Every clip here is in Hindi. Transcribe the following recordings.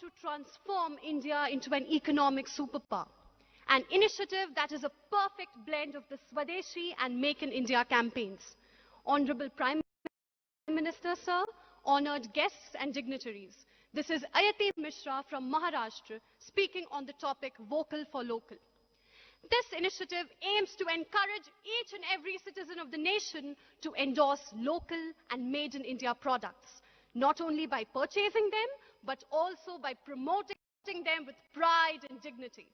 to transform India into an economic superpower. An initiative that is a perfect blend of the Swadeshi and Make in India campaigns. Honorable Prime Minister, sir, honored guests and dignitaries. This is Ayati Mishra from Maharashtra speaking on the topic Vocal for Local. This initiative aims to encourage each and every citizen of the nation to endorse local and made in India products, not only by purchasing them, but also by promoting them with pride and dignity.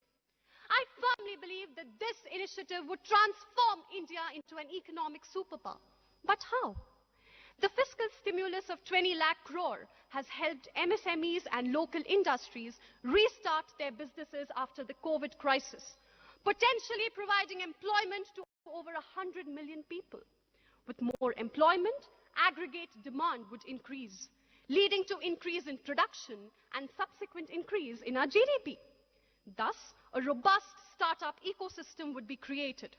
I firmly believe that this initiative would transform India into an economic superpower. But how? The fiscal stimulus of 20 lakh crore has helped MSMEs and local industries restart their businesses after the COVID crisis, potentially providing employment to over 100 million people. With more employment, aggregate demand would increase, leading to increase in production and subsequent increase in our GDP. Thus, a robust startup ecosystem would be created.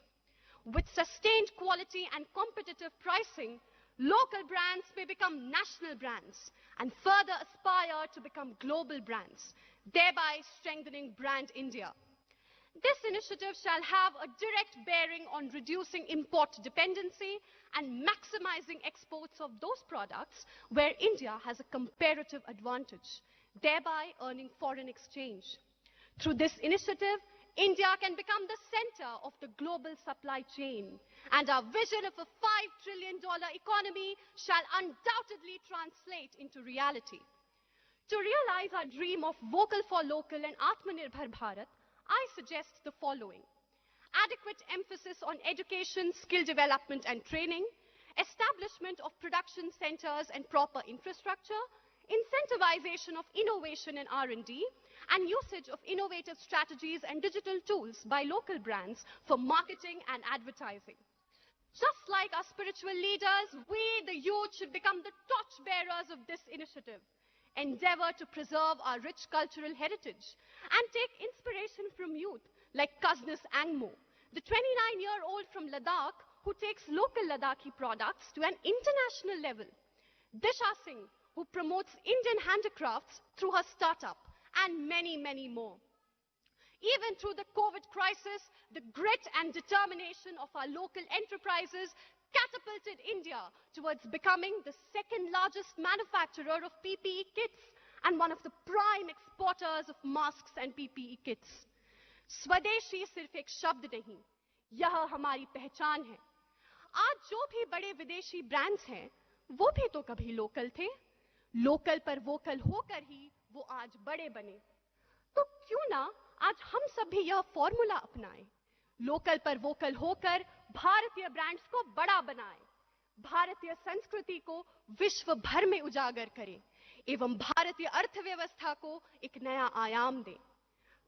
With sustained quality and competitive pricing, local brands may become national brands and further aspire to become global brands, thereby strengthening brand India. This initiative shall have a direct bearing on reducing import dependency and maximizing exports of those products where India has a comparative advantage, thereby earning foreign exchange. Through this initiative, India can become the center of the global supply chain, and our vision of a $5 trillion economy shall undoubtedly translate into reality. To realize our dream of Vocal for Local and Atmanirbhar Bharat, I suggest the following: adequate emphasis on education, skill development and training, establishment of production centers and proper infrastructure, incentivization of innovation and R&D, and usage of innovative strategies and digital tools by local brands for marketing and advertising. Just like our spiritual leaders, we, the youth, should become the torchbearers of this initiative, endeavor to preserve our rich cultural heritage, and take inspiration from youth like Kaznis Angmo, the 29-year-old from Ladakh who takes local Ladakhi products to an international level. Disha Singh, who promotes Indian handicrafts through her startup, and many, many more. Even through the COVID crisis, the grit and determination of our local enterprises catapulted India towards becoming the second largest manufacturer of PPE kits and one of the prime exporters of masks and PPE kits. स्वदेशी सिर्फ एक शब्द नहीं, यह हमारी पहचान है. आज जो भी बड़े विदेशी ब्रांड्स हैं, वो भी तो कभी लोकल थे. लोकल पर वोकल होकर ही वो आज बड़े बने. तो क्यों ना आज हम सब भी यह फॉर्मूला अपनाएं, लोकल पर वोकल होकर भारतीय ब्रांड्स को बड़ा बनाएं, भारतीय संस्कृति को विश्व भर में उजागर करें एवं भारतीय अर्थव्यवस्था को एक नया आयाम दें.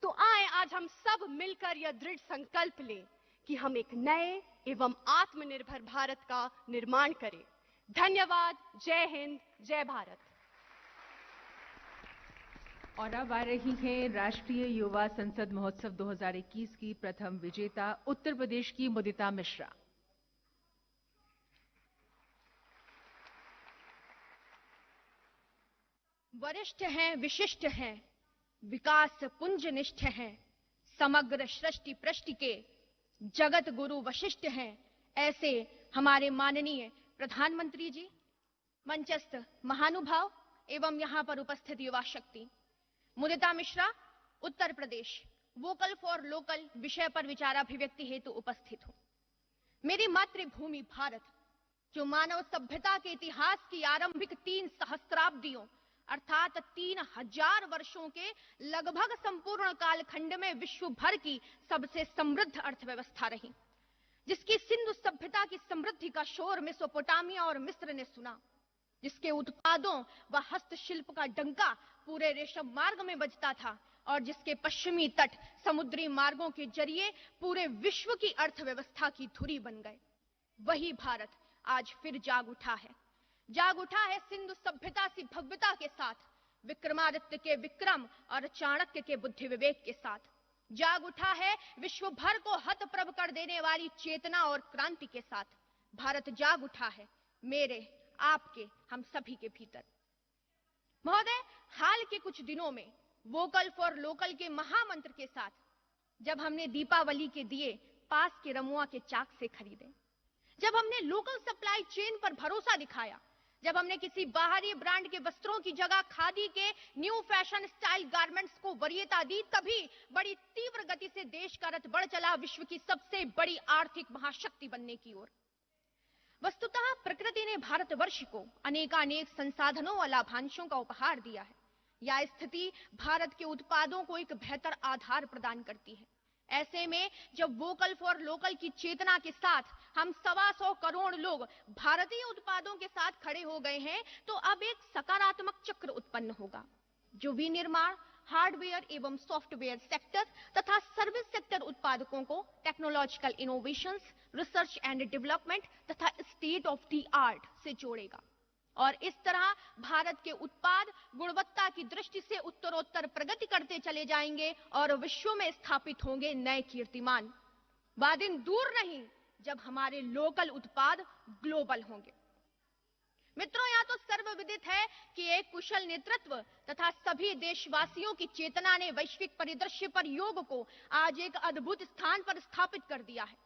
तो आए आज हम सब मिलकर यह दृढ़ संकल्प लें कि हम एक नए एवं आत्मनिर्भर भारत का निर्माण करें. धन्यवाद. जय हिंद, जय भारत. और अब आ रही है राष्ट्रीय युवा संसद महोत्सव 2021 की प्रथम विजेता उत्तर प्रदेश की मुदिता मिश्रा. वरिष्ठ हैं, विशिष्ट हैं, विकास पुंजनिष्ठ हैं, समग्र सृष्टि पृष्टि के जगत गुरु वशिष्ठ हैं, ऐसे हमारे माननीय प्रधानमंत्री जी, मंचस्थ महानुभाव एवं यहां पर उपस्थित युवा शक्ति. Mudita Mishra, Uttar Pradesh, vocal for local विषय पर विचाराभिव्यक्ति हेतु उपस्थित हूं. मेरी मातृभूमि भारत, जो मानव सभ्यता के इतिहास की आरंभिक 3 सहस्राब्दियों अर्थात 3000 वर्षों के लगभग संपूर्ण कालखंड में विश्व भर की सबसे समृद्ध अर्थव्यवस्था रही, जिसकी सिंधु सभ्यता की समृद्धि का शोर मेसोपोटामिया और मिस्र ने सुना, जिसके उत्पादों व हस्तशिल्प का डंका पूरे रेशम मार्ग में बजता था और जिसके पश्चिमी तट समुद्री मार्गों के जरिए पूरे विश्व की अर्थव्यवस्था की धुरी बन गए. वही भारत आज फिर जाग उठा है सिंधु सभ्यता की भव्यता के साथ, विक्रमादित्य के विक्रम और चाणक्य के बुद्धि विवेक के साथ. जाग उठा है विश्व भर को हतप्रभ कर देने वाली चेतना और क्रांति के साथ. भारत जाग उठा है मेरे, आपके, हम सभी के भीतर. महोदय, हाल के कुछ दिनों में वोकल फॉर लोकल के महामंत्र के साथ जब हमने दीपावली के दिए पास के रमुआ के चाक से खरीदे, जब हमने लोकल सप्लाई चेन पर भरोसा दिखाया, जब हमने किसी बाहरी ब्रांड के वस्त्रों की जगह खादी के न्यू फैशन स्टाइल गारमेंट्स को वरीयता दी, तभी बड़ी तीव्र गति से देश का रथ बढ़ चला विश्व की सबसे बड़ी आर्थिक महाशक्ति बनने की ओर। वस्तुतः प्रकृति ने भारतवर्ष को अनेकानेक संसाधनों और लाभांशों का उपहार दिया है। यह स्थिति भारत के उत्पादों को एक बेहतर आधार प्रदान करती है। ऐसे में जब वोकल फॉर लोकल की चेतना के साथ हम 125 करोड़ लोग भारतीय उत्पादों के साथ खड़े हो गए हैं, तो अब एक सकारात्मक चक्र उत्पन्न होगा जो विनिर्माण, हार्डवेयर एवं सॉफ्टवेयर सेक्टर तथा सर्विस सेक्टर उत्पादकों को technological innovations, research and development तथा स्टेट ऑफ द आर्ट से जोड़ेगा और इस तरह भारत के उत्पाद गुणवत्ता की दृष्टि से उत्तरोत्तर प्रगति करते चले जाएंगे और विश्व में स्थापित होंगे नए कीर्तिमान। वह दिन दूर नहीं जब हमारे लोकल उत्पाद ग्लोबल होंगे। मित्रों, यह तो सर्वविदित है कि एक कुशल नेतृत्व तथा सभी देशवासियों की चेतना ने वैश्विक परिदृश्य पर योग को आज एक अद्भुत स्थान पर स्थापित कर दिया है।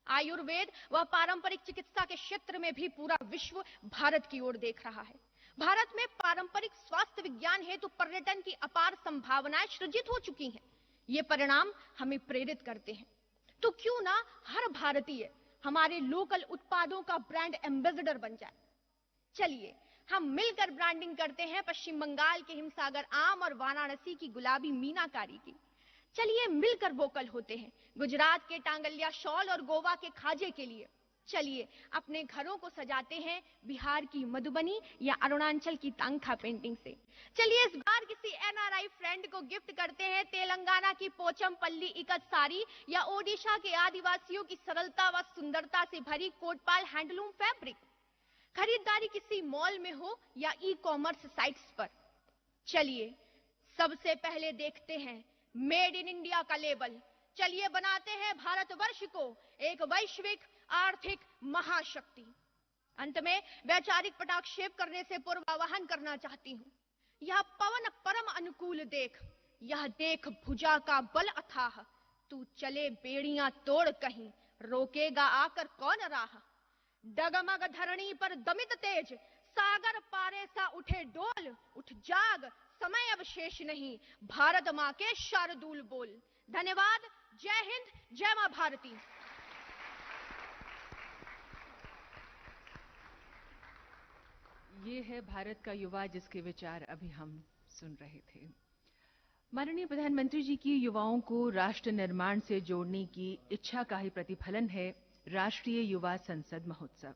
आयुर्वेद व पारंपरिक चिकित्सा के क्षेत्र में भी पूरा विश्व भारत की ओर देख रहा है। भारत में पारंपरिक स्वास्थ्य विज्ञान हेतु पर्यटन की अपार संभावनाएं सृजित हो चुकी हैं। ये परिणाम हमें प्रेरित करते हैं। तो क्यों ना हर भारतीय हमारे लोकल उत्पादों का ब्रांड एम्बेसडर बन जाए। चलिए हम मिलकर ब्रांडिंग करते हैं पश्चिम बंगाल के हिमसागर आम और वाराणसी की गुलाबी मीनाकारी की। चलिए मिलकर वोकल होते हैं गुजरात के टांगलिया शॉल और गोवा के खाजे के लिए। चलिए अपने घरों को सजाते हैं बिहार की मधुबनी या अरुणाचल की तांखा पेंटिंग से। चलिए इस बार किसी एनआरआई फ्रेंड को गिफ्ट करते हैं तेलंगाना की पोचमपल्ली इकत साड़ी या ओडिशा के आदिवासियों की सरलता व सुंदरता से भरी कोटपाल हैंडलूम फैब्रिक। खरीदारी किसी मॉल में हो या ई कॉमर्स साइट्स पर, चलिए सबसे पहले देखते हैं मेड इन इंडिया का लेबल। चलिए बनाते हैं भारतवर्ष को एक वैश्विक आर्थिक महाशक्ति। अंत में वैचारिक पटाक्षेप करने से पूर्व आह्वान करना चाहती हूं। यह पवन परम अनुकूल देख, यह देख भुजा का बल अथाह, तू चले बेड़ियां तोड़ कहीं, रोकेगा आकर कौन राह। डगमग धरणी पर दमित तेज, सागर पारे सा उठे डोल, उठ जाग समय अब शेष नहीं, भारत मां के शार्दूल बोल। धन्यवाद। जय हिंद, जय मां भारती। ये है भारत का युवा जिसके विचार अभी हम सुन रहे थे। माननीय प्रधानमंत्री जी की युवाओं को राष्ट्र निर्माण से जोड़ने की इच्छा का ही प्रतिफलन है राष्ट्रीय युवा संसद महोत्सव।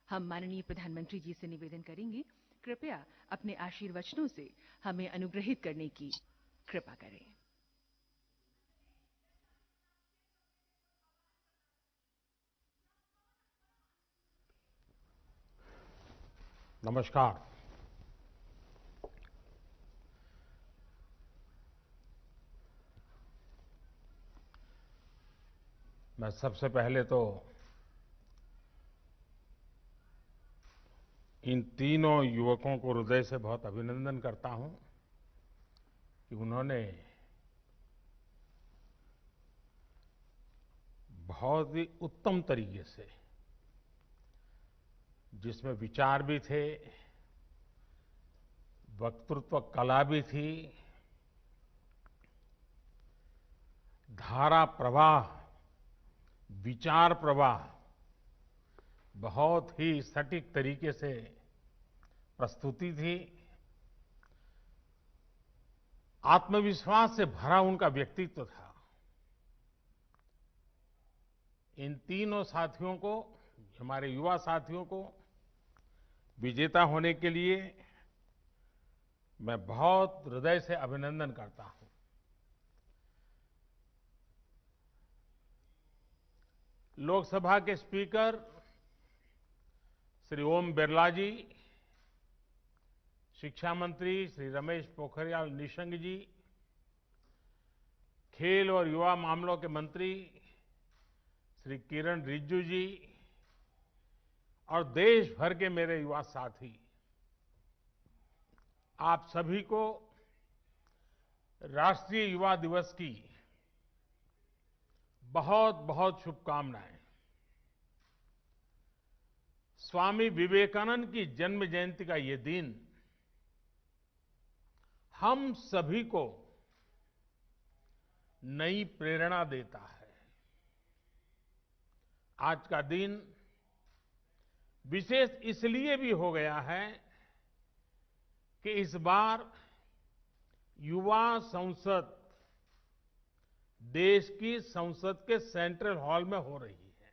हम माननीय प्रधानमंत्री जी से निवेदन करेंगे, कृपया अपने आशीर्वचनों से हमें अनुग्रहित करने की कृपा करें। नमस्कार। मैं सबसे पहले तो इन तीनों युवकों को हृदय से बहुत अभिनंदन करता हूं कि उन्होंने बहुत ही उत्तम तरीके से, जिसमें विचार भी थे, वक्तृत्व कला भी थी, धारा प्रवाह, विचार प्रवाह बहुत ही सटीक तरीके से प्रस्तुति थी। आत्मविश्वास से भरा उनका व्यक्तित्व था। इन तीनों साथियों को, हमारे युवा साथियों को विजेता होने के लिए मैं बहुत हृदय से अभिनंदन करता हूं। लोकसभा के स्पीकर श्री ओम बिरला जी, शिक्षा मंत्री श्री रमेश पोखरियाल निशंक जी, खेल और युवा मामलों के मंत्री श्री किरण रिजिजू जी और देश भर के मेरे युवा साथी, आप सभी को राष्ट्रीय युवा दिवस की बहुत बहुत शुभकामनाएं। स्वामी विवेकानंद की जन्म जयंती का ये दिन हम सभी को नई प्रेरणा देता है। आज का दिन विशेष इसलिए भी हो गया है कि इस बार युवा संसद देश की संसद के सेंट्रल हॉल में हो रही है।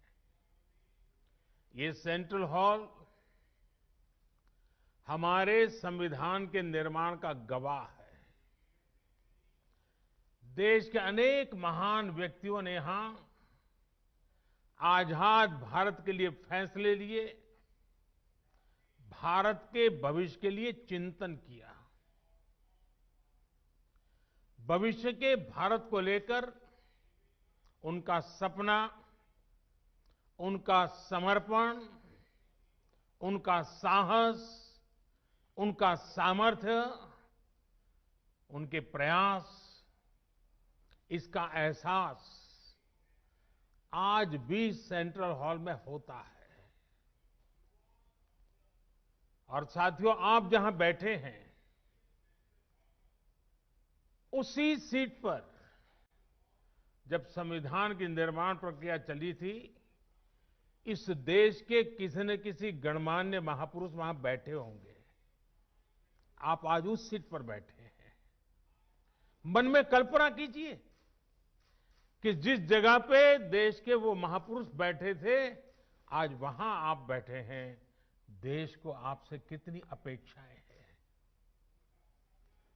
ये सेंट्रल हॉल हमारे संविधान के निर्माण का गवाह है। देश के अनेक महान व्यक्तियों ने यहां आजाद भारत के लिए फैसले लिए, भारत के भविष्य के लिए चिंतन किया। भविष्य के भारत को लेकर उनका सपना, उनका समर्पण, उनका साहस, उनका सामर्थ्य, उनके प्रयास, इसका एहसास आज भी सेंट्रल हॉल में होता है। और साथियों, आप जहां बैठे हैं उसी सीट पर जब संविधान की निर्माण प्रक्रिया चली थी, इस देश के किसी न किसी गणमान्य महापुरुष वहां बैठे होंगे। आप आज उस सीट पर बैठे हैं। मन में कल्पना कीजिए कि जिस जगह पे देश के वो महापुरुष बैठे थे, आज वहां आप बैठे हैं। देश को आपसे कितनी अपेक्षाएं हैं।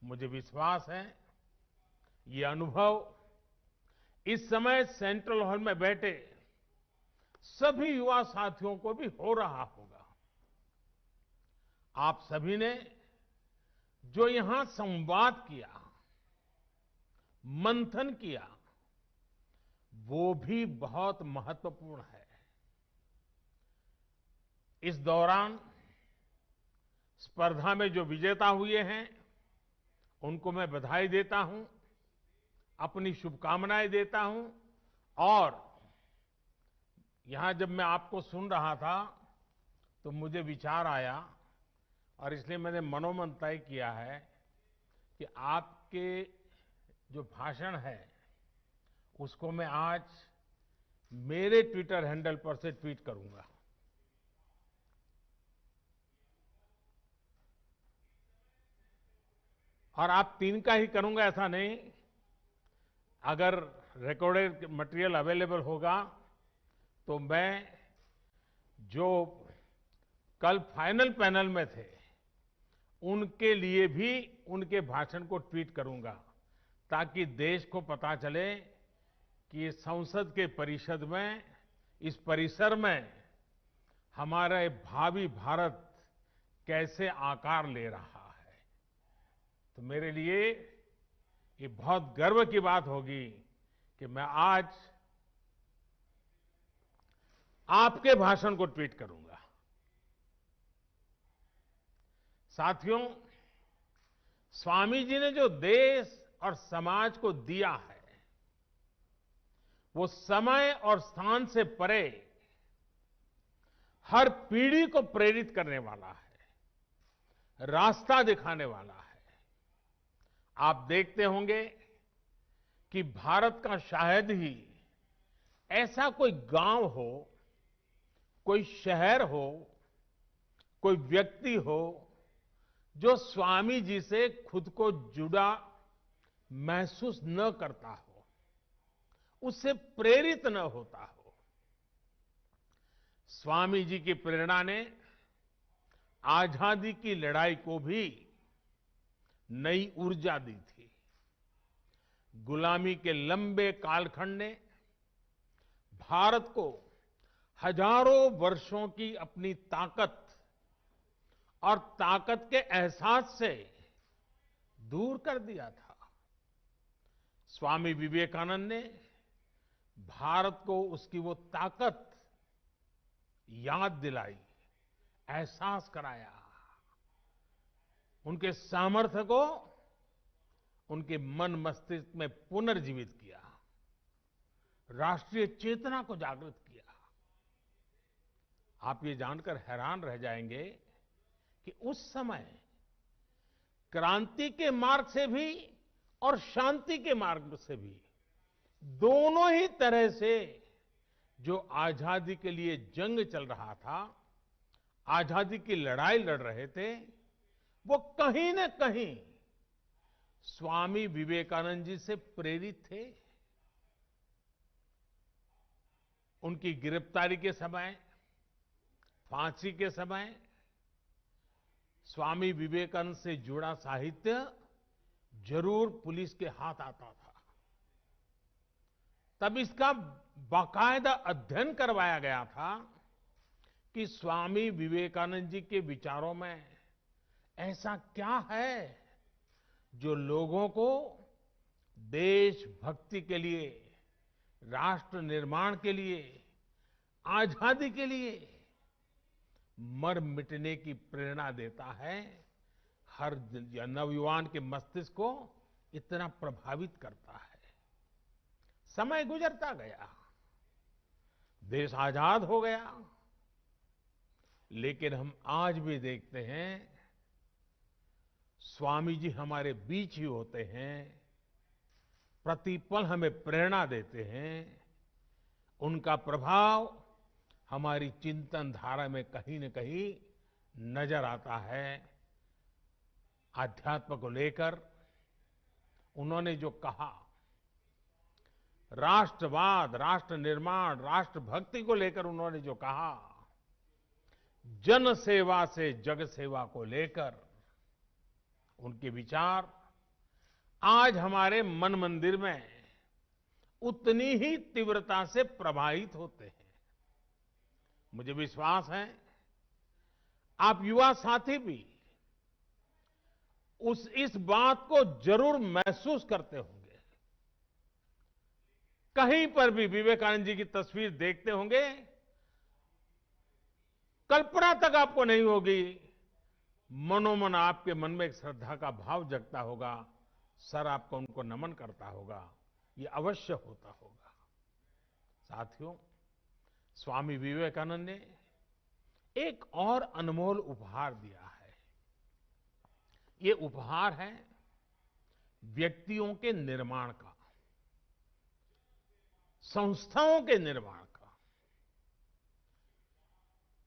मुझे विश्वास है ये अनुभव इस समय सेंट्रल हॉल में बैठे सभी युवा साथियों को भी हो रहा होगा। आप सभी ने जो यहां संवाद किया, मंथन किया, वो भी बहुत महत्वपूर्ण है। इस दौरान स्पर्धा में जो विजेता हुए हैं उनको मैं बधाई देता हूं, अपनी शुभकामनाएं देता हूं। और यहां जब मैं आपको सुन रहा था तो मुझे विचार आया और इसलिए मैंने मनोमन तय किया है कि आपके जो भाषण है उसको मैं आज मेरे ट्विटर हैंडल पर से ट्वीट करूंगा। और आप तीन का ही करूंगा ऐसा नहीं, अगर रिकॉर्डेड मटेरियल अवेलेबल होगा तो मैं जो कल फाइनल पैनल में थे उनके लिए भी उनके भाषण को ट्वीट करूंगा, ताकि देश को पता चले कि संसद के परिषद में, इस परिसर में हमारा भावी भारत कैसे आकार ले रहा है। तो मेरे लिए ये बहुत गर्व की बात होगी कि मैं आज आपके भाषण को ट्वीट करूंगा। साथियों, स्वामी जी ने जो देश और समाज को दिया है वो समय और स्थान से परे हर पीढ़ी को प्रेरित करने वाला है, रास्ता दिखाने वाला है। आप देखते होंगे कि भारत का शायद ही ऐसा कोई गांव हो, कोई शहर हो, कोई व्यक्ति हो जो स्वामी जी से खुद को जुड़ा महसूस न करता हो, उससे प्रेरित न होता हो। स्वामी जी की प्रेरणा ने आजादी की लड़ाई को भी नई ऊर्जा दी थी। गुलामी के लंबे कालखंड ने भारत को हजारों वर्षों की अपनी ताकत और ताकत के एहसास से दूर कर दिया था। स्वामी विवेकानंद ने भारत को उसकी वो ताकत याद दिलाई, एहसास कराया। उनके सामर्थ्य को उनके मन मस्तिष्क में पुनर्जीवित किया, राष्ट्रीय चेतना को जागृत किया। आप ये जानकर हैरान रह जाएंगे कि उस समय क्रांति के मार्ग से भी और शांति के मार्ग से भी, दोनों ही तरह से जो आजादी के लिए जंग चल रहा था, आजादी की लड़ाई लड़ रहे थे, वो कहीं न कहीं स्वामी विवेकानंद जी से प्रेरित थे। उनकी गिरफ्तारी के समय, फांसी के समय स्वामी विवेकानंद से जुड़ा साहित्य जरूर पुलिस के हाथ आता था। तब इसका बाकायदा अध्ययन करवाया गया था कि स्वामी विवेकानंद जी के विचारों में ऐसा क्या है जो लोगों को देशभक्ति के लिए, राष्ट्र निर्माण के लिए, आजादी के लिए मर मिटने की प्रेरणा देता है, हर नवयुवान के मस्तिष्क को इतना प्रभावित करता है। समय गुजरता गया, देश आजाद हो गया, लेकिन हम आज भी देखते हैं स्वामी जी हमारे बीच ही होते हैं, प्रतिपल हमें प्रेरणा देते हैं। उनका प्रभाव हमारी चिंतन धारा में कहीं न कहीं नजर आता है। आध्यात्म को लेकर उन्होंने जो कहा, राष्ट्रवाद, राष्ट्र निर्माण, राष्ट्रभक्ति को लेकर उन्होंने जो कहा, जन सेवा से जग सेवा को लेकर उनके विचार आज हमारे मन मंदिर में उतनी ही तीव्रता से प्रवाहित होते हैं। मुझे विश्वास है आप युवा साथी भी इस बात को जरूर महसूस करते होंगे। कहीं पर भी विवेकानंद जी की तस्वीर देखते होंगे, कल्पना तक आपको नहीं होगी, मनोमन आपके मन में एक श्रद्धा का भाव जगता होगा, सर आपको उनको नमन करता होगा, ये अवश्य होता होगा। साथियों, स्वामी विवेकानंद ने एक और अनमोल उपहार दिया है। ये उपहार है व्यक्तियों के निर्माण का, संस्थाओं के निर्माण का।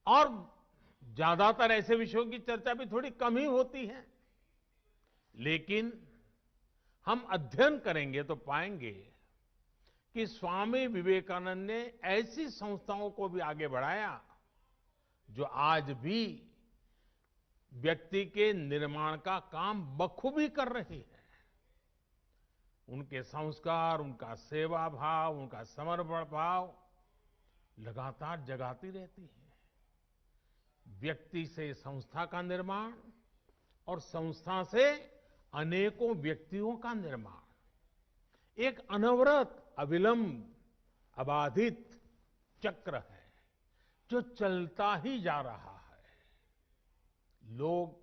और ज्यादातर ऐसे विषयों की चर्चा भी थोड़ी कम ही होती है, लेकिन हम अध्ययन करेंगे तो पाएंगे कि स्वामी विवेकानंद ने ऐसी संस्थाओं को भी आगे बढ़ाया जो आज भी व्यक्ति के निर्माण का काम बखूबी कर रही है। उनके संस्कार, उनका सेवा भाव, उनका समर्पण भाव लगातार जगाती रहती है। व्यक्ति से संस्था का निर्माण और संस्था से अनेकों व्यक्तियों का निर्माण एक अनवरत, अविलंब, अबाधित चक्र है जो चलता ही जा रहा है। लोग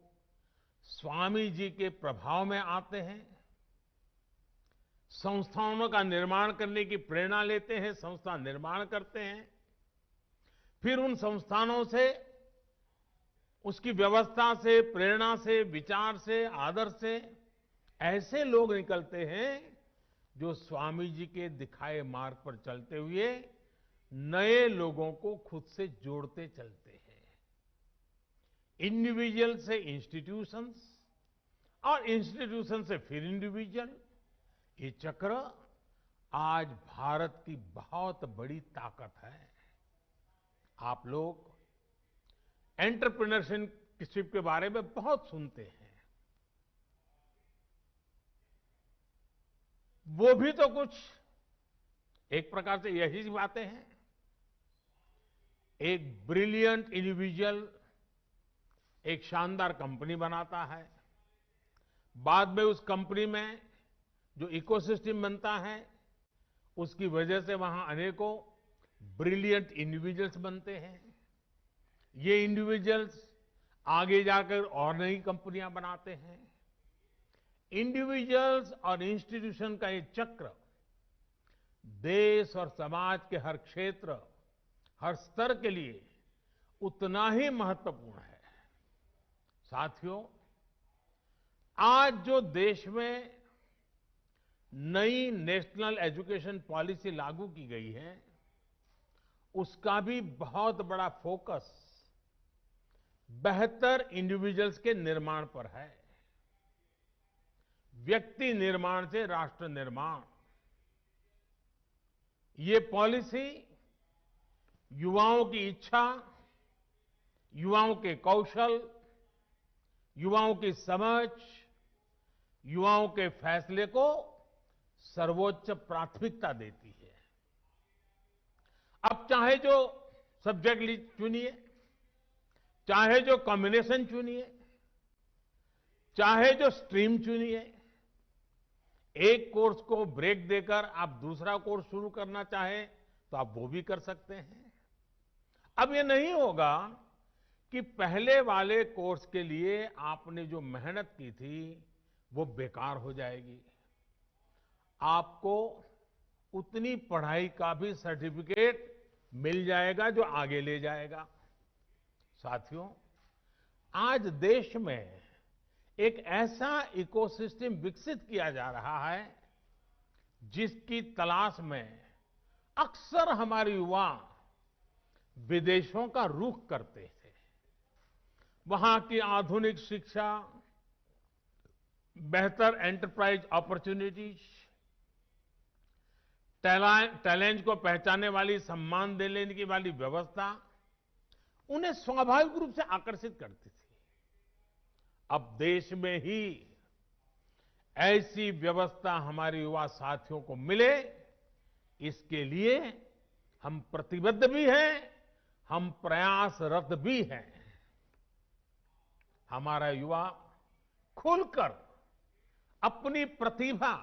स्वामी जी के प्रभाव में आते हैं, संस्थाओं का निर्माण करने की प्रेरणा लेते हैं, संस्था निर्माण करते हैं, फिर उन संस्थानों से, उसकी व्यवस्था से, प्रेरणा से, विचार से, आदर्श से ऐसे लोग निकलते हैं जो स्वामी जी के दिखाए मार्ग पर चलते हुए नए लोगों को खुद से जोड़ते चलते हैं। इंडिविजुअल से इंस्टीट्यूशंस और इंस्टीट्यूशन से फिर इंडिविजुअल, ये चक्र आज भारत की बहुत बड़ी ताकत है। आप लोग एंटरप्रेन्योरशिप के बारे में बहुत सुनते हैं, वो भी तो कुछ एक प्रकार से यही बातें हैं। एक ब्रिलियंट इंडिविजुअल एक शानदार कंपनी बनाता है, बाद में उस कंपनी में जो इकोसिस्टम बनता है, उसकी वजह से वहां अनेकों ब्रिलियंट इंडिविजुअल्स बनते हैं। ये इंडिविजुअल्स आगे जाकर और नई कंपनियां बनाते हैं। इंडिविजुअल्स और इंस्टीट्यूशन का ये चक्र देश और समाज के हर क्षेत्र, हर स्तर के लिए उतना ही महत्वपूर्ण है। साथियों, आज जो देश में नई नेशनल एजुकेशन पॉलिसी लागू की गई है, उसका भी बहुत बड़ा फोकस बेहतर इंडिविजुअल्स के निर्माण पर है। व्यक्ति निर्माण से राष्ट्र निर्माण, ये पॉलिसी युवाओं की इच्छा, युवाओं के कौशल, युवाओं की समझ, युवाओं के फैसले को सर्वोच्च प्राथमिकता देती है। अब चाहे जो सब्जेक्ट चुनिए, चाहे जो कॉम्बिनेशन चुनिए, चाहे जो स्ट्रीम चुनिए, एक कोर्स को ब्रेक देकर आप दूसरा कोर्स शुरू करना चाहें तो आप वो भी कर सकते हैं। अब ये नहीं होगा कि पहले वाले कोर्स के लिए आपने जो मेहनत की थी वो बेकार हो जाएगी। आपको उतनी पढ़ाई का भी सर्टिफिकेट मिल जाएगा जो आगे ले जाएगा। साथियों, आज देश में एक ऐसा इकोसिस्टम विकसित किया जा रहा है जिसकी तलाश में अक्सर हमारे युवा विदेशों का रुख करते थे। वहां की आधुनिक शिक्षा, बेहतर एंटरप्राइज अपॉर्चुनिटीज, टैलेंट को पहचानने वाली, सम्मान देने की वाली व्यवस्था उन्हें स्वाभाविक रूप से आकर्षित करती थी। अब देश में ही ऐसी व्यवस्था हमारे युवा साथियों को मिले, इसके लिए हम प्रतिबद्ध भी हैं, हम प्रयासरत भी हैं। हमारा युवा खुलकर अपनी प्रतिभा,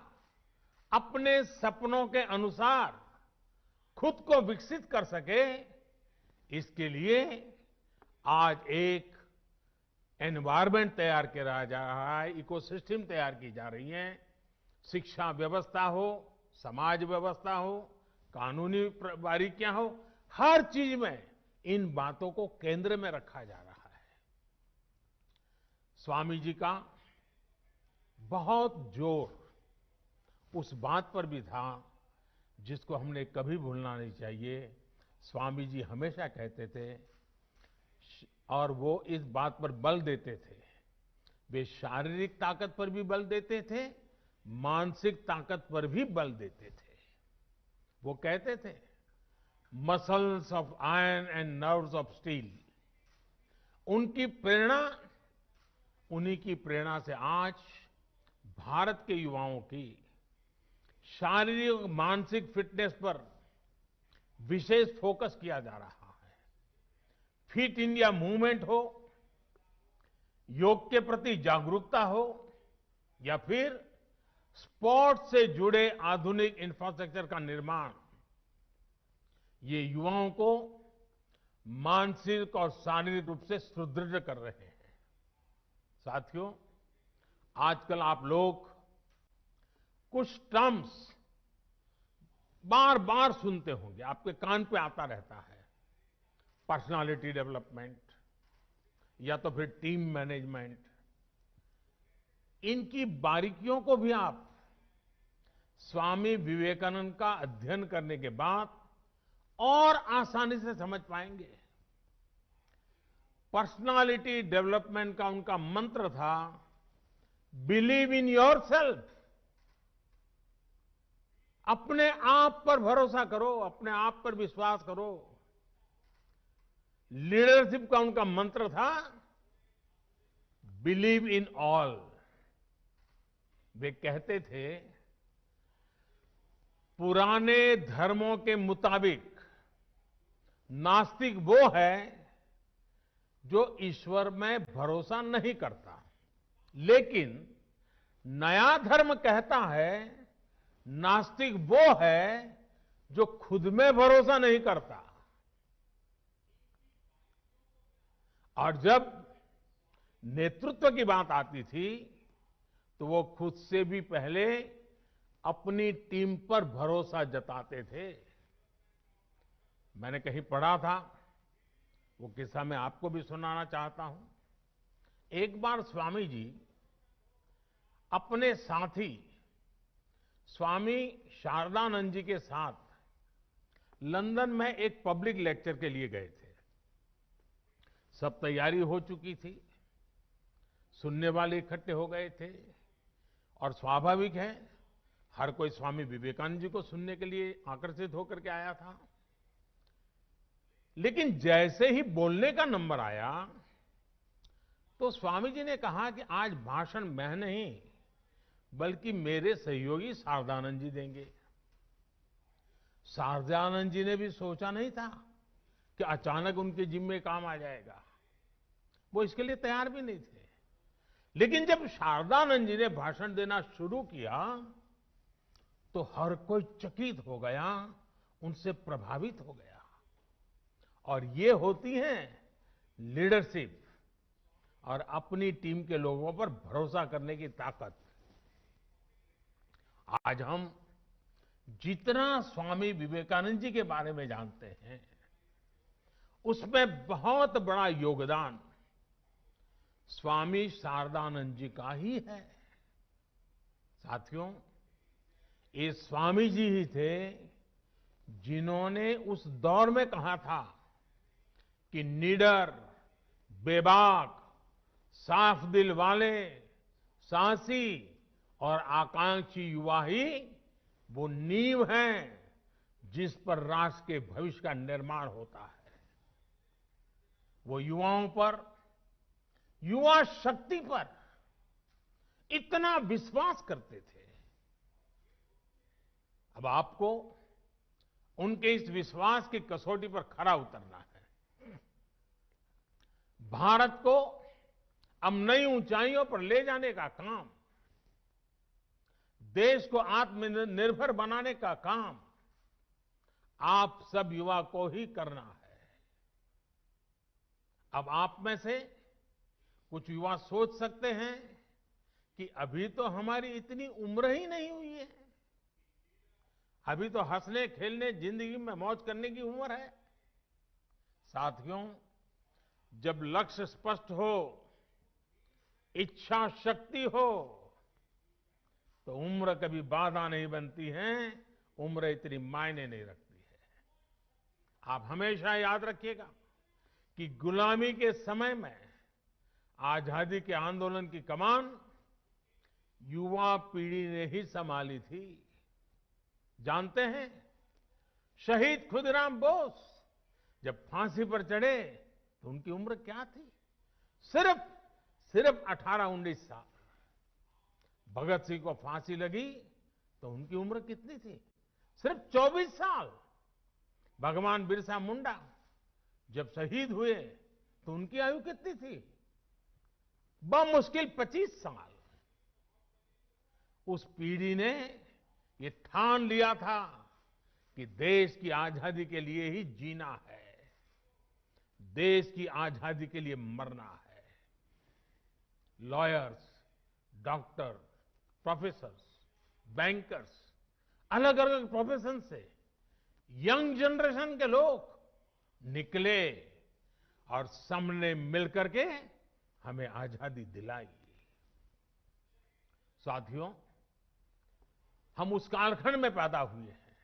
अपने सपनों के अनुसार खुद को विकसित कर सके, इसके लिए आज एक एनवायरनमेंट तैयार किया जा रहा है, इकोसिस्टम तैयार की जा रही है। शिक्षा व्यवस्था हो, समाज व्यवस्था हो, कानूनी बारीकियां हो, हर चीज में इन बातों को केंद्र में रखा जा रहा है। स्वामी जी का बहुत जोर उस बात पर भी था जिसको हमने कभी भूलना नहीं चाहिए। स्वामी जी हमेशा कहते थे और वो इस बात पर बल देते थे, वे शारीरिक ताकत पर भी बल देते थे, मानसिक ताकत पर भी बल देते थे। वो कहते थे, muscles of iron and nerves of steel. उनकी प्रेरणा, उन्हीं की प्रेरणा से आज भारत के युवाओं की शारीरिक मानसिक फिटनेस पर विशेष फोकस किया जा रहा है। फिट इंडिया मूवमेंट हो, योग के प्रति जागरूकता हो, या फिर स्पोर्ट्स से जुड़े आधुनिक इंफ्रास्ट्रक्चर का निर्माण, ये युवाओं को मानसिक और शारीरिक रूप से सुदृढ़ कर रहे हैं। साथियों, आजकल आप लोग कुछ टर्म्स बार बार सुनते होंगे, आपके कान पे आता रहता है। पर्सनालिटी डेवलपमेंट या तो फिर टीम मैनेजमेंट। इनकी बारीकियों को भी आप स्वामी विवेकानंद का अध्ययन करने के बाद और आसानी से समझ पाएंगे। पर्सनालिटी डेवलपमेंट का उनका मंत्र था, बिलीव इन योरसेल्फ। अपने आप पर भरोसा करो, अपने आप पर विश्वास करो। लीडरशिप का उनका मंत्र था, बिलीव इन ऑल। वे कहते थे, पुराने धर्मों के मुताबिक नास्तिक वो है जो ईश्वर में भरोसा नहीं करता, लेकिन नया धर्म कहता है नास्तिक वो है जो खुद में भरोसा नहीं करता। और जब नेतृत्व की बात आती थी तो वो खुद से भी पहले अपनी टीम पर भरोसा जताते थे। मैंने कहीं पढ़ा था, वो किस्सा मैं आपको भी सुनाना चाहता हूं। एक बार स्वामी जी अपने साथी स्वामी शारदानंद जी के साथ लंदन में एक पब्लिक लेक्चर के लिए गए थे। सब तैयारी हो चुकी थी, सुनने वाले इकट्ठे हो गए थे और स्वाभाविक है हर कोई स्वामी विवेकानंद जी को सुनने के लिए आकर्षित होकर के आया था। लेकिन जैसे ही बोलने का नंबर आया तो स्वामी जी ने कहा कि आज भाषण मैं नहीं बल्कि मेरे सहयोगी शारदानंद जी देंगे। शारदानंद जी ने भी सोचा नहीं था कि अचानक उनके जिम्मे काम आ जाएगा। वो इसके लिए तैयार भी नहीं थे। लेकिन जब शारदानंद जी ने भाषण देना शुरू किया तो हर कोई चकित हो गया, उनसे प्रभावित हो गया। और ये होती है लीडरशिप और अपनी टीम के लोगों पर भरोसा करने की ताकत। आज हम जितना स्वामी विवेकानंद जी के बारे में जानते हैं, उसमें बहुत बड़ा योगदान स्वामी शारदानंद जी का ही है। साथियों, ये स्वामी जी ही थे जिन्होंने उस दौर में कहा था कि निडर, बेबाक, साफ दिल वाले, साहसी और आकांक्षी युवा ही वो नींव हैं जिस पर राष्ट्र के भविष्य का निर्माण होता है। वो युवाओं पर, युवा शक्ति पर इतना विश्वास करते थे। अब आपको उनके इस विश्वास की कसौटी पर खरा उतरना है। भारत को अब नई ऊंचाइयों पर ले जाने का काम, देश को आत्मनिर्भर बनाने का काम आप सब युवा को ही करना है। अब आप में से कुछ युवा सोच सकते हैं कि अभी तो हमारी इतनी उम्र ही नहीं हुई है, अभी तो हंसने खेलने जिंदगी में मौज करने की उम्र है। साथियों, जब लक्ष्य स्पष्ट हो, इच्छा शक्ति हो, तो उम्र कभी बाधा नहीं बनती है, उम्र इतनी मायने नहीं रखती है। आप हमेशा याद रखिएगा कि गुलामी के समय में आजादी के आंदोलन की कमान युवा पीढ़ी ने ही संभाली थी। जानते हैं, शहीद खुदीराम बोस जब फांसी पर चढ़े तो उनकी उम्र क्या थी? सिर्फ 18-19 साल। भगत सिंह को फांसी लगी तो उनकी उम्र कितनी थी? सिर्फ 24 साल। भगवान बिरसा मुंडा जब शहीद हुए तो उनकी आयु कितनी थी? बमुश्किल 25 साल। उस पीढ़ी ने ये ठान लिया था कि देश की आजादी के लिए ही जीना है, देश की आजादी के लिए मरना है। लॉयर्स, डॉक्टर, प्रोफेसर्स, बैंकर्स, अलग अलग प्रोफेशन से यंग जनरेशन के लोग निकले और सबने मिलकर के हमें आजादी दिलाई। साथियों, हम उस कालखंड में पैदा हुए हैं,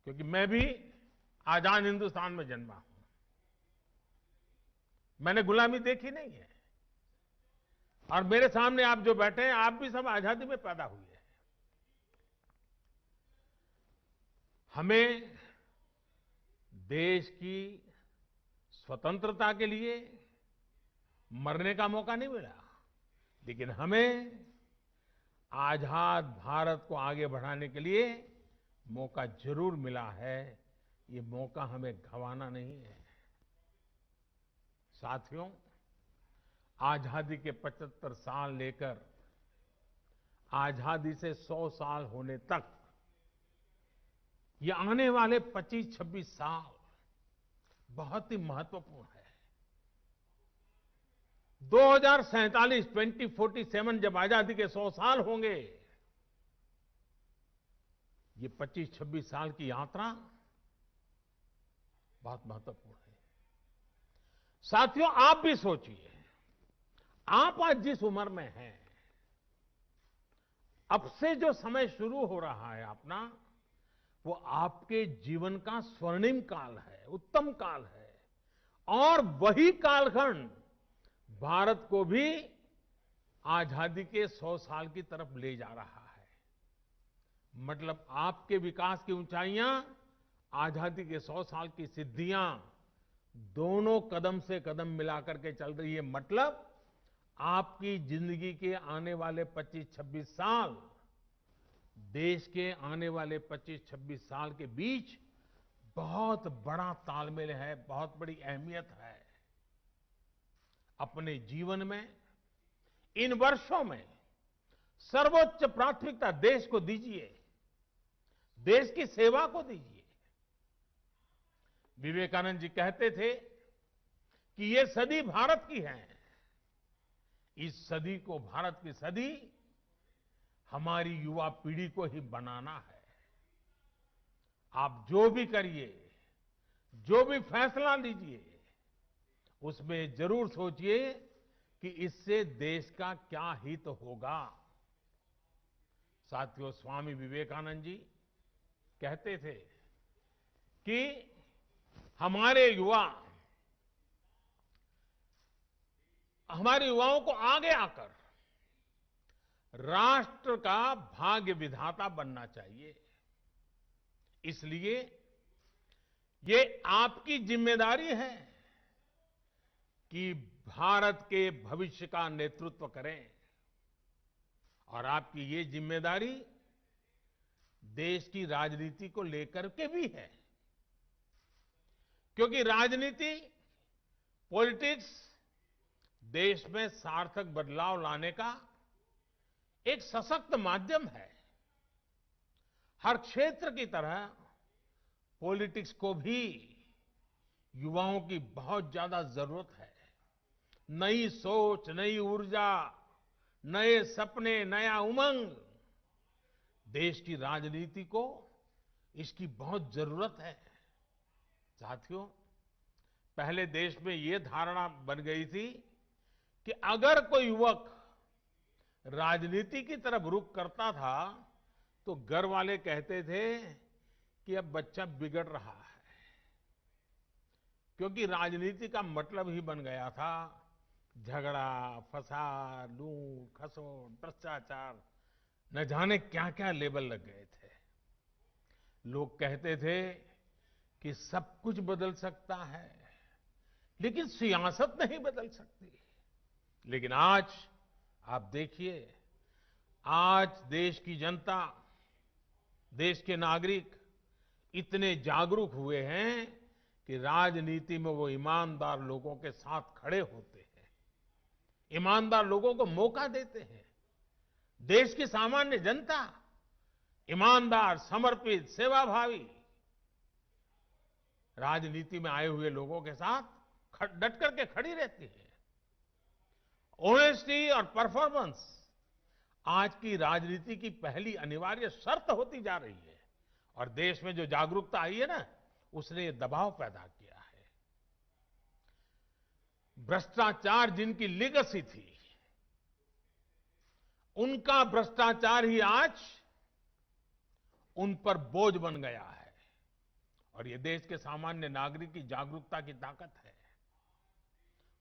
क्योंकि मैं भी आजाद हिंदुस्तान में जन्मा हूं। मैंने गुलामी देखी नहीं है, और मेरे सामने आप जो बैठे हैं, आप भी सब आजादी में पैदा हुए हैं। हमें देश की स्वतंत्रता के लिए मरने का मौका नहीं मिला, लेकिन हमें आजाद भारत को आगे बढ़ाने के लिए मौका जरूर मिला है। ये मौका हमें गंवाना नहीं है। साथियों, आजादी के 75 साल लेकर आजादी से 100 साल होने तक, ये आने वाले 25-26 साल बहुत ही महत्वपूर्ण है। 2047 2047 जब आजादी के 100 साल होंगे, ये 25-26 साल की यात्रा बहुत महत्वपूर्ण है। साथियों, आप भी सोचिए, आप आज जिस उम्र में हैं, अब से जो समय शुरू हो रहा है अपना, वो आपके जीवन का स्वर्णिम काल है, उत्तम काल है। और वही कालखंड भारत को भी आजादी के 100 साल की तरफ ले जा रहा है। मतलब आपके विकास की ऊंचाइयां, आजादी के 100 साल की सिद्धियां, दोनों कदम से कदम मिलाकर के चल रही है। मतलब आपकी जिंदगी के आने वाले 25-26 साल, देश के आने वाले 25-26 साल के बीच बहुत बड़ा तालमेल है, बहुत बड़ी अहमियत है। अपने जीवन में इन वर्षों में सर्वोच्च प्राथमिकता देश को दीजिए, देश की सेवा को दीजिए। विवेकानंद जी कहते थे कि ये सदी भारत की है। इस सदी को, भारत की सदी, हमारी युवा पीढ़ी को ही बनाना है। आप जो भी करिए, जो भी फैसला लीजिए, उसमें जरूर सोचिए कि इससे देश का क्या हित होगा। साथियों, स्वामी विवेकानंद जी कहते थे कि हमारे युवाओं को आगे आकर राष्ट्र का भाग्य विधाता बनना चाहिए। इसलिए ये आपकी जिम्मेदारी है कि भारत के भविष्य का नेतृत्व करें। और आपकी ये जिम्मेदारी देश की राजनीति को लेकर के भी है, क्योंकि राजनीति, पॉलिटिक्स देश में सार्थक बदलाव लाने का एक सशक्त माध्यम है। हर क्षेत्र की तरह पॉलिटिक्स को भी युवाओं की बहुत ज्यादा जरूरत है। नई सोच, नई ऊर्जा, नए सपने, नया उमंग, देश की राजनीति को इसकी बहुत जरूरत है। साथियों, पहले देश में ये धारणा बन गई थी कि अगर कोई युवक राजनीति की तरफ रुख करता था तो घर वाले कहते थे कि अब बच्चा बिगड़ रहा है, क्योंकि राजनीति का मतलब ही बन गया था झगड़ा, फसाद, लूट, खसोट, भ्रष्टाचार, न जाने क्या क्या लेबल लग गए थे। लोग कहते थे कि सब कुछ बदल सकता है, लेकिन सियासत नहीं बदल सकती। लेकिन आज आप देखिए, आज देश की जनता, देश के नागरिक इतने जागरूक हुए हैं कि राजनीति में वो ईमानदार लोगों के साथ खड़े होते हैं, ईमानदार लोगों को मौका देते हैं। देश की सामान्य जनता ईमानदार, समर्पित, सेवाभावी राजनीति में आए हुए लोगों के साथ डट करके खड़ी रहती है। ऑनेस्टी और परफॉर्मेंस आज की राजनीति की पहली अनिवार्य शर्त होती जा रही है। और देश में जो जागरूकता आई है ना, उसने ये दबाव पैदा किया है। भ्रष्टाचार जिनकी लीगेसी थी, उनका भ्रष्टाचार ही आज उन पर बोझ बन गया है। और ये देश के सामान्य नागरिक की जागरूकता की ताकत है।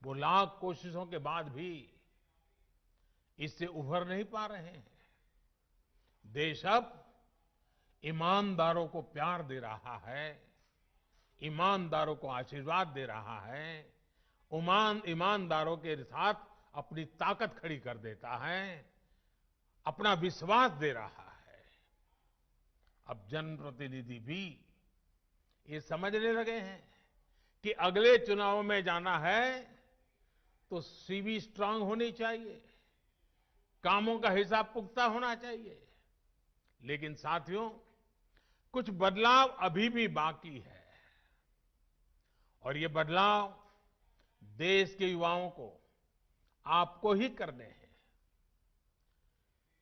वो लाख कोशिशों के बाद भी इससे उभर नहीं पा रहे हैं। देश अब ईमानदारों को प्यार दे रहा है, ईमानदारों को आशीर्वाद दे रहा है, ईमानदारों के साथ अपनी ताकत खड़ी कर देता है, अपना विश्वास दे रहा है। अब जनप्रतिनिधि भी ये समझने लगे हैं कि अगले चुनाव में जाना है तो सीवी स्ट्रांग होनी चाहिए, कामों का हिसाब पुख्ता होना चाहिए। लेकिन साथियों, कुछ बदलाव अभी भी बाकी है। और ये बदलाव देश के युवाओं को आपको ही करने हैं।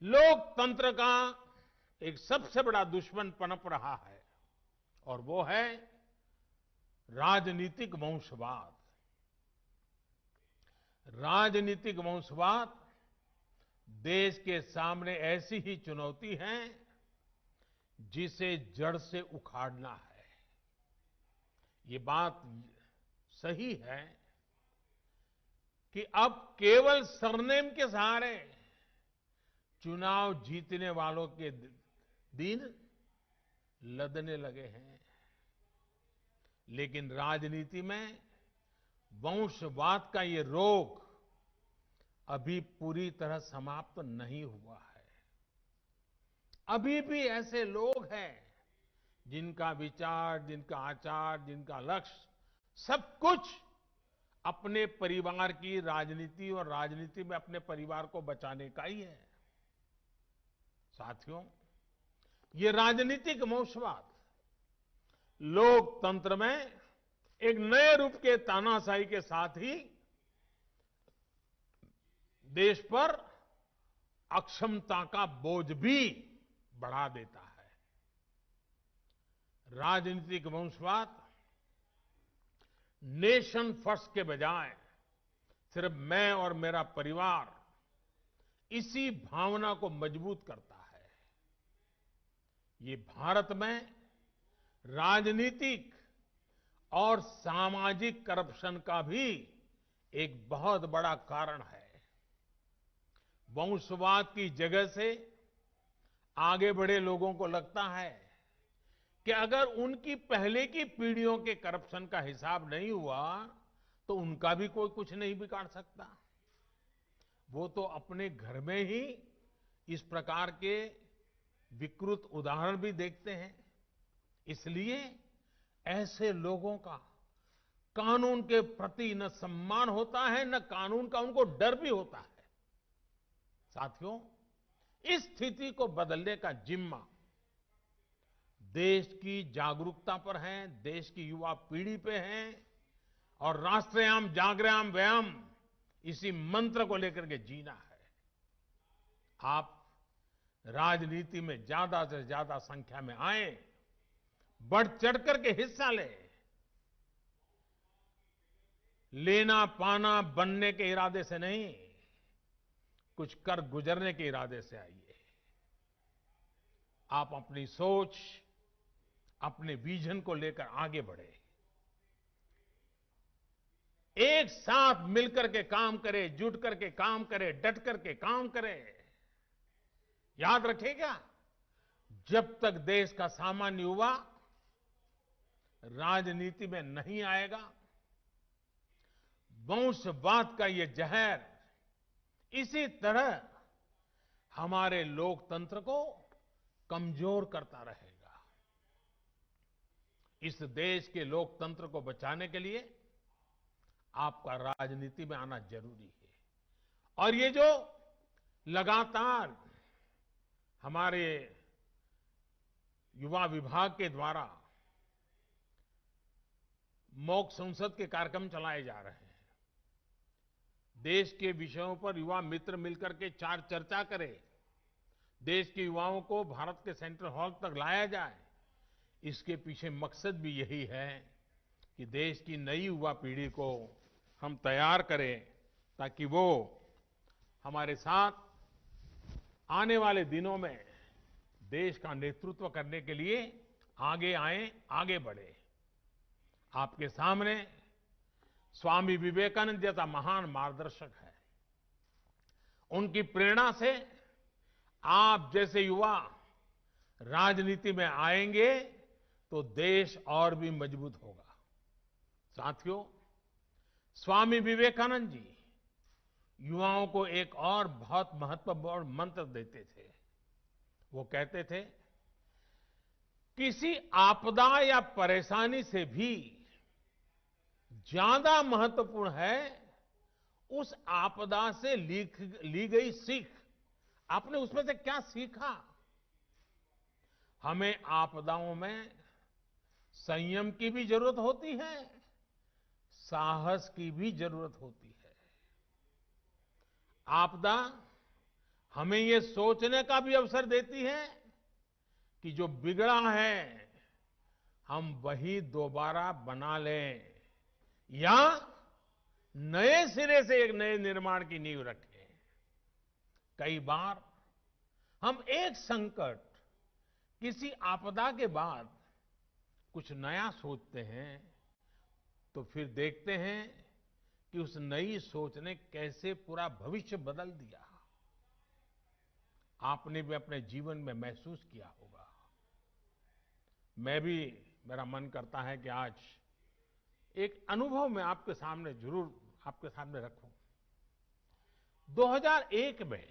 लोकतंत्र का एक सबसे बड़ा दुश्मन पनप रहा है और वो है राजनीतिक वंशवाद। राजनीतिक वंशवाद देश के सामने ऐसी ही चुनौती है जिसे जड़ से उखाड़ना है। ये बात सही है कि अब केवल सरनेम के सहारे चुनाव जीतने वालों के दिन लदने लगे हैं, लेकिन राजनीति में वंशवाद का ये रोग अभी पूरी तरह समाप्त नहीं हुआ है। अभी भी ऐसे लोग हैं जिनका विचार, जिनका आचार, जिनका लक्ष्य सब कुछ अपने परिवार की राजनीति और राजनीति में अपने परिवार को बचाने का ही है। साथियों, ये राजनीतिक वंशवाद लोकतंत्र में एक नए रूप के तानाशाही के साथ ही देश पर अक्षमता का बोझ भी बढ़ा देता है। राजनीतिक वंशवाद नेशन फर्स्ट के बजाय सिर्फ मैं और मेरा परिवार, इसी भावना को मजबूत करता है। ये भारत में राजनीतिक और सामाजिक करप्शन का भी एक बहुत बड़ा कारण है। वंशवाद की जगह से आगे बढ़े लोगों को लगता है कि अगर उनकी पहले की पीढ़ियों के करप्शन का हिसाब नहीं हुआ तो उनका भी कोई कुछ नहीं बिगाड़ सकता। वो तो अपने घर में ही इस प्रकार के विकृत उदाहरण भी देखते हैं। इसलिए ऐसे लोगों का कानून के प्रति न सम्मान होता है, न कानून का उनको डर भी होता है। साथियों, इस स्थिति को बदलने का जिम्मा देश की जागरूकता पर है, देश की युवा पीढ़ी पे है और राष्ट्रयाम जागृयाम व्यायाम इसी मंत्र को लेकर के जीना है। आप राजनीति में ज्यादा से ज्यादा संख्या में आए, बढ़ चढ़ करके हिस्सा लेना पाना बनने के इरादे से नहीं, कुछ कर गुजरने के इरादे से आइए। आप अपनी सोच, अपने विजन को लेकर आगे बढ़े, एक साथ मिलकर के काम करें, जुट करके काम करें, डट करके काम करें। याद रखिएगा, जब तक देश का सामान्य युवा राजनीति में नहीं आएगा, वंशवाद का ये जहर इसी तरह हमारे लोकतंत्र को कमजोर करता रहेगा। इस देश के लोकतंत्र को बचाने के लिए आपका राजनीति में आना जरूरी है। और ये जो लगातार हमारे युवा विभाग के द्वारा मॉक संसद के कार्यक्रम चलाए जा रहे हैं, देश के विषयों पर युवा मित्र मिलकर के चर्चा करें, देश के युवाओं को भारत के सेंट्रल हॉल तक लाया जाए, इसके पीछे मकसद भी यही है कि देश की नई युवा पीढ़ी को हम तैयार करें ताकि वो हमारे साथ आने वाले दिनों में देश का नेतृत्व करने के लिए आगे आए, आगे बढ़े। आपके सामने स्वामी विवेकानंद जैसा महान मार्गदर्शक है। उनकी प्रेरणा से आप जैसे युवा राजनीति में आएंगे तो देश और भी मजबूत होगा। साथियों, स्वामी विवेकानंद जी युवाओं को एक और बहुत महत्वपूर्ण मंत्र देते थे। वो कहते थे, किसी आपदा या परेशानी से भी ज्यादा महत्वपूर्ण है उस आपदा से ली गई सीख। आपने उसमें से क्या सीखा? हमें आपदाओं में संयम की भी जरूरत होती है, साहस की भी जरूरत होती है। आपदा हमें ये सोचने का भी अवसर देती है कि जो बिगड़ा है हम वही दोबारा बना लें या नए सिरे से एक नए निर्माण की नींव रखें। कई बार हम एक संकट, किसी आपदा के बाद कुछ नया सोचते हैं तो फिर देखते हैं कि उस नई सोच ने कैसे पूरा भविष्य बदल दिया। आपने भी अपने जीवन में महसूस किया होगा। मैं भी, मेरा मन करता है कि आज एक अनुभव मैं आपके सामने जरूर आपके सामने रखूं। 2001 में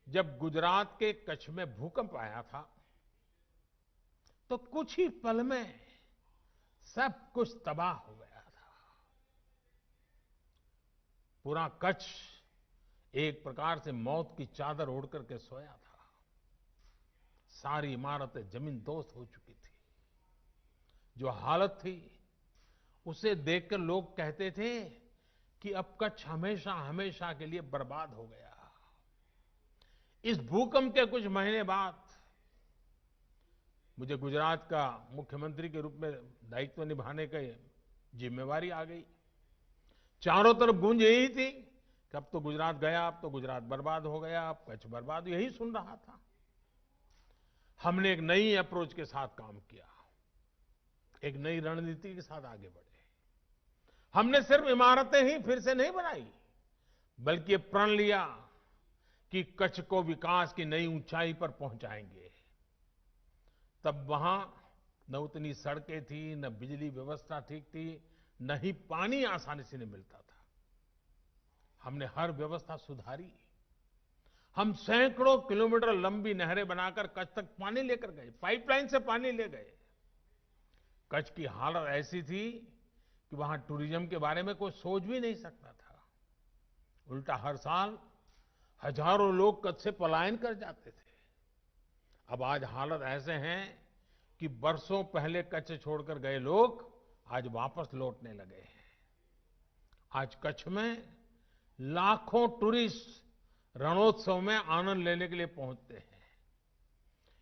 जब गुजरात के कच्छ में भूकंप आया था तो कुछ ही पल में सब कुछ तबाह हो गया था। पूरा कच्छ एक प्रकार से मौत की चादर ओढ़ करके सोया था। सारी इमारतें जमींदोज हो चुकी थी। जो हालत थी उसे देखकर लोग कहते थे कि अब कच्छ हमेशा हमेशा के लिए बर्बाद हो गया। इस भूकंप के कुछ महीने बाद मुझे गुजरात का मुख्यमंत्री के रूप में दायित्व निभाने की जिम्मेवारी आ गई। चारों तरफ गूंज यही थी कि अब तो गुजरात गया, अब तो गुजरात बर्बाद हो गया, अब कच्छ बर्बाद, यही सुन रहा था। हमने एक नई अप्रोच के साथ काम किया, एक नई रणनीति के साथ आगे बढ़े। हमने सिर्फ इमारतें ही फिर से नहीं बनाई, बल्कि ये प्रण लिया कि कच्छ को विकास की नई ऊंचाई पर पहुंचाएंगे। तब वहां न उतनी सड़कें थी, न बिजली व्यवस्था ठीक थी, न ही पानी आसानी से नहीं मिलता था। हमने हर व्यवस्था सुधारी। हम सैकड़ों किलोमीटर लंबी नहरें बनाकर कच्छ तक पानी लेकर गए, पाइपलाइन से पानी ले गए। कच्छ की हालत ऐसी थी कि वहां टूरिज्म के बारे में कोई सोच भी नहीं सकता था। उल्टा हर साल हजारों लोग कच्छ से पलायन कर जाते थे। अब आज हालत ऐसे हैं कि बरसों पहले कच्छ छोड़कर गए लोग आज वापस लौटने लगे हैं। आज कच्छ में लाखों टूरिस्ट रणोत्सव में आनंद लेने के लिए पहुंचते हैं।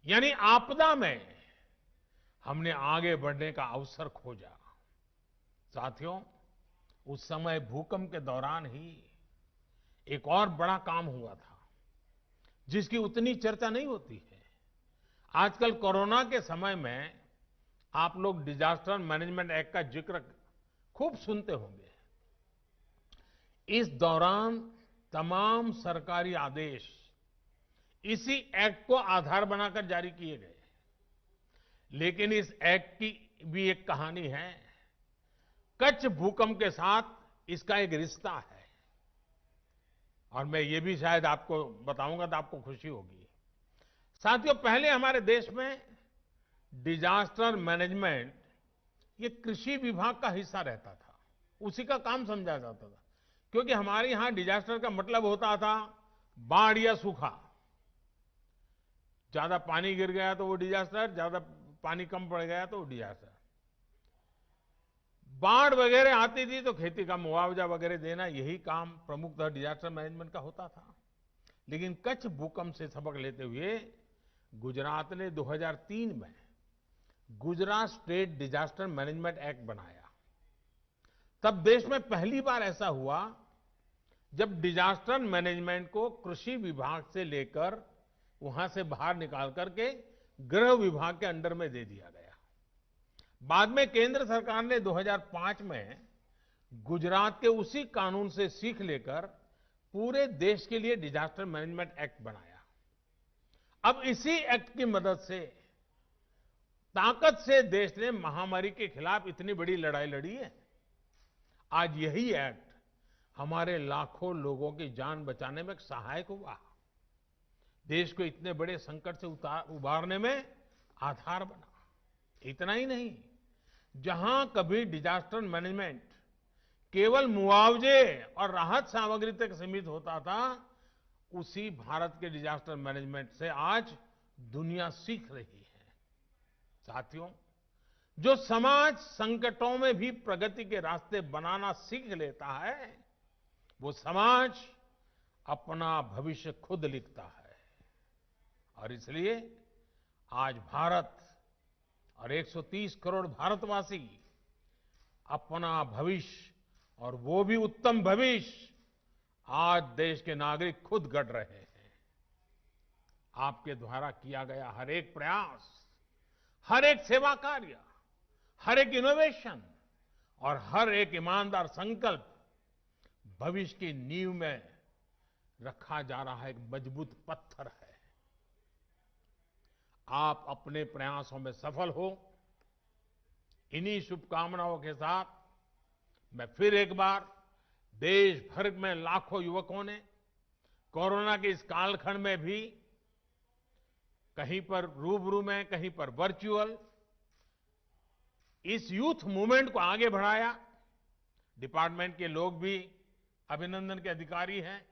यानी आपदा में हमने आगे बढ़ने का अवसर खोजा। साथियों, उस समय भूकंप के दौरान ही एक और बड़ा काम हुआ था जिसकी उतनी चर्चा नहीं होती है। आजकल कोरोना के समय में आप लोग डिजास्टर मैनेजमेंट एक्ट का जिक्र खूब सुनते होंगे। इस दौरान तमाम सरकारी आदेश इसी एक्ट को आधार बनाकर जारी किए गए। लेकिन इस एक्ट की भी एक कहानी है। कच्छ भूकंप के साथ इसका एक रिश्ता है और मैं ये भी शायद आपको बताऊंगा तो आपको खुशी होगी। साथियों, पहले हमारे देश में डिजास्टर मैनेजमेंट ये कृषि विभाग का हिस्सा रहता था, उसी का काम समझा जाता था। क्योंकि हमारे यहां डिजास्टर का मतलब होता था बाढ़ या सूखा। ज्यादा पानी गिर गया तो वो डिजास्टर, ज्यादा पानी कम पड़ गया तो वो डिजास्टर। बाढ़ वगैरह आती थी तो खेती का मुआवजा वगैरह देना, यही काम प्रमुखतः डिजास्टर मैनेजमेंट का होता था। लेकिन कच्छ भूकंप से सबक लेते हुए गुजरात ने 2003 में Gujarat state disaster management act बनाया। तब देश में पहली बार ऐसा हुआ जब डिजास्टर मैनेजमेंट को कृषि विभाग से लेकर वहां से बाहर निकाल करके गृह विभाग के अंडर में दे दिया गया। बाद में केंद्र सरकार ने 2005 में गुजरात के उसी कानून से सीख लेकर पूरे देश के लिए डिजास्टर मैनेजमेंट एक्ट बनाया। अब इसी एक्ट की मदद से ताकत से देश ने महामारी के खिलाफ इतनी बड़ी लड़ाई लड़ी है। आज यही एक्ट हमारे लाखों लोगों की जान बचाने में सहायक हुआ, देश को इतने बड़े संकट से उबारने में आधार बना। इतना ही नहीं, जहां कभी डिजास्टर मैनेजमेंट केवल मुआवजे और राहत सामग्री तक सीमित होता था, उसी भारत के डिजास्टर मैनेजमेंट से आज दुनिया सीख रही है। साथियों, जो समाज संकटों में भी प्रगति के रास्ते बनाना सीख लेता है, वो समाज अपना भविष्य खुद लिखता है और इसलिए आज भारत और 130 करोड़ भारतवासी अपना भविष्य और वो भी उत्तम भविष्य आज देश के नागरिक खुद गढ़ रहे हैं। आपके द्वारा किया गया हर एक प्रयास, हर एक सेवा कार्य, हर एक इनोवेशन और हर एक ईमानदार संकल्प भविष्य की नींव में रखा जा रहा एक मजबूत पत्थर है। आप अपने प्रयासों में सफल हो, इन्हीं शुभकामनाओं के साथ मैं फिर एक बार देश भर में लाखों युवकों ने कोरोना के इस कालखंड में भी कहीं पर रूबरू में, कहीं पर वर्चुअल इस यूथ मूवमेंट को आगे बढ़ाया। डिपार्टमेंट के लोग भी अभिनंदन के अधिकारी हैं,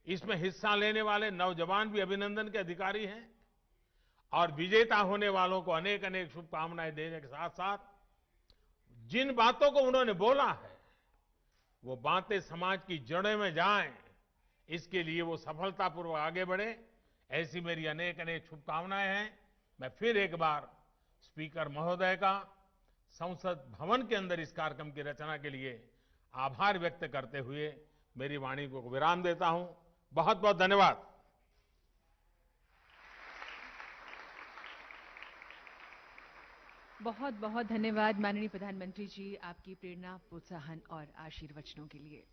इसमें हिस्सा लेने वाले नौजवान भी अभिनंदन के अधिकारी हैं और विजेता होने वालों को अनेक अनेक शुभकामनाएं देने के साथ साथ जिन बातों को उन्होंने बोला है वो बातें समाज की जड़ों में जाएं, इसके लिए वो सफलतापूर्वक आगे बढ़े, ऐसी मेरी अनेक अनेक शुभकामनाएं हैं। मैं फिर एक बार स्पीकर महोदय का संसद भवन के अंदर इस कार्यक्रम की रचना के लिए आभार व्यक्त करते हुए मेरी वाणी को विराम देता हूं। बहुत बहुत धन्यवाद। बहुत बहुत धन्यवाद माननीय प्रधानमंत्री जी, आपकी प्रेरणा, प्रोत्साहन और आशीर्वचनों के लिए।